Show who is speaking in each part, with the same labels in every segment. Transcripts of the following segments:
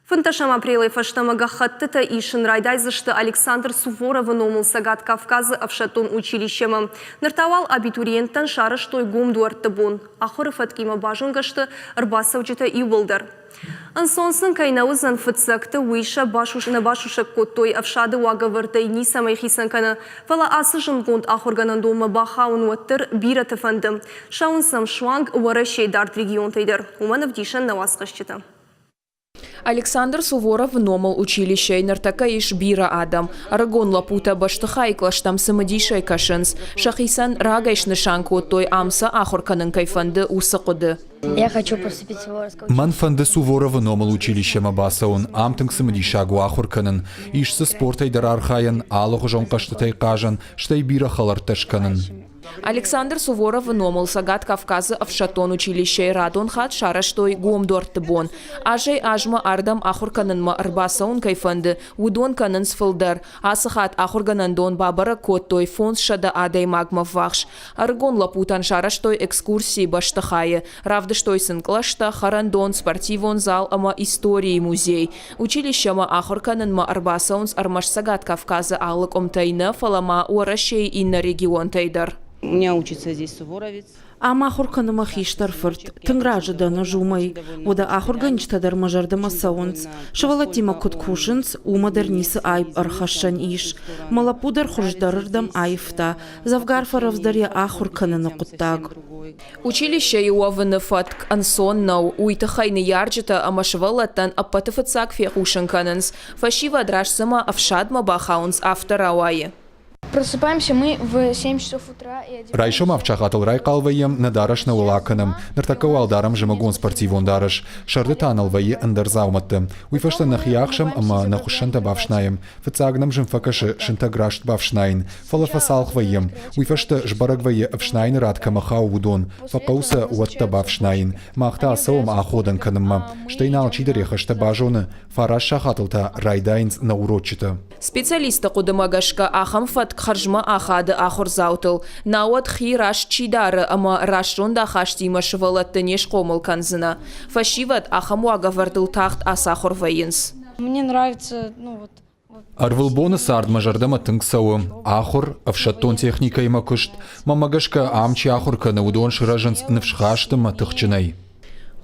Speaker 1: Фынташам апрелы фаштамага хаттыта ишин райдайзышты Александр Суворов номыл Сагат Кавказы Авшатон училищема. Нартавал абитуриенттан шарыш той гумдуарты бун. Ахыры фаткима бажунгашты ырбасавжыта иуылдар. Ансонсын кайнауызан фытсакты уиша на башушак коттой авшады уагавыртай нисамай хисанкана. Фала асыжын гунд ахурганан дома бахаун уаттыр бира тафандым. Шаунсам шуанг уарашей дарт регион тайдыр. Уманов дишан навасқашчыта.
Speaker 2: Александр Суворов номал училище нартака иш бира адам. Арагон лапута баштыха иклаштам самадишай кашынс. Шахисан рагайш нышанку той амса ахурканын кайфанды усақуды.
Speaker 3: Я хочу поступить в Суворовское училище.
Speaker 4: Манфанды Суворова номал училище мабасаун амтынг самадишагу ахурканын. Ишсы спортай дарархайын, алығы жонқашты кажан, штай бира халарташканын.
Speaker 2: Александр Суворов номал Сагат Кавказы Авшатон училище радон хат шараштой гуамдуарты бон. Ажай ажма ардам ахурканынма арбасаун кайфанды, удон канын сфылдар. Асыхат ахурганандон бабара коттой фонс шада адай магма вахш. Аргон лапутан шараштой экскурсии баштахае. Равдыштой сынклашта харандон спортивон зал ама истории музей. Училищема ахурканынма арбасаунс армаш Сагат Кавказы алык омтайна фалама уарашей инна регион тайдар.
Speaker 5: У меня учится здесь суворовец.
Speaker 6: Ама ахурканыма хиштарфырт, тынгражыданы жумай, ода ахурганчтадар мажардама саунц, шавалатима куткушынц, умадернисы айб архашан иш, малапудар хуждарырдам айфта, завгарфаравздарья ахурканына куттаг.
Speaker 2: Училище иуавыны фатк ансоннау, уйтахайны ярджыта амашвалаттан аппатыфыцак фехушынканынс, фашива драшсыма авшадма бахаунс авторауайы.
Speaker 3: Просыпаемся мы в 7 часов утра.
Speaker 4: Райшом авчахатыл райкалвайым надараш на улаканым. Нартакау алдарам жемагон спортивон дараш. Шардытан алвайы андарзауматты. Уйфашта нахияхшам ама нахушанта бавшнаем. Фацагнам жемфакаши шинтаграшт бавшнайн. Фалафасалхвайым. Уйфашта жбарагвайы авшнайн радка махау удон. Факауса уатта бавшнайн. Махта асаум аходан канымма. Штейнал чидерехашта бажоны. Фараш шахатылта райдайнс на урочита.
Speaker 2: Специалиста кудымагашка ахам фатк харжма ахады ахурзаутыл. Науат хи раш чидары ама рашронда хаштима шывалаттынеш комыл канзына. Фашиват ахам уагавардыл тахт асахур вайынс.
Speaker 3: Мне нравится,
Speaker 4: Арвылбоны сард мажардама тыңсауы. Ахур, авшаттон техника има күшт. Мамагашка амчи ахурканы удон шыражынс нывшхаштыма тыхчынай.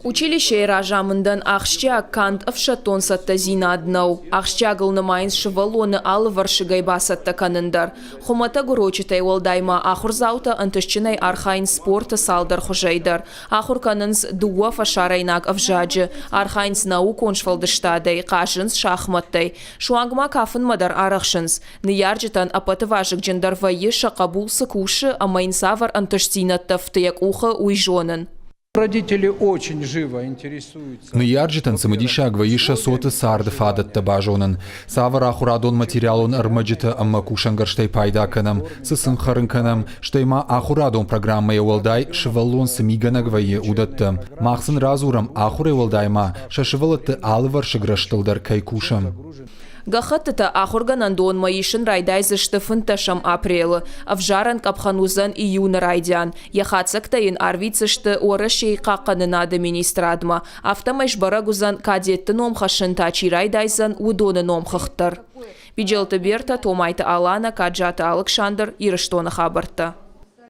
Speaker 2: Училище ражамындан ахшча кант авшатон сатта зинаднау. Ахшча гылнымайынс шывалоны алываршыгай басатта канындар. Хумата гурочитай олдайма ахурзаута антышчынай архайн спорта салдар хужайдар. Ахур канынс дуа фашарайнак авжаджы. Архайнс науконш фалдыштадай, қашынс шахматтай. Шуангма кафын мадар арахшынс. Ниярджитан апатыважык джендар вайы шақабул сыкушы амайнсавар антышзинатта втыяк уха уйжонын.
Speaker 7: Родители очень живо интересуются.
Speaker 4: Ныярджитан самадиша гваиша соты сарды фадат табажонын. Савар ахурадон материалон армаджита амма кушангарштай пайдаканам, сысын харынканам, штайма ахурадон программая уалдай шываллон самигана гваи удатты. Махсын разурам ахуры уалдайма, шашывалатты алывар шыграштылдар кайкушам.
Speaker 2: Гахаттыта ахурганандон маишын райдайзышты фынташам апрелы, авжаран капханузан июна райдян. Яхацактайын арвицышты орашей қаққанын администрадма. Автомайш барагузан кадетті номхашын тачи райдайзан удоны номхықтыр. Биджелті берта, Томайты Алана, Каджаты Александр, Ирыштоны хабарты.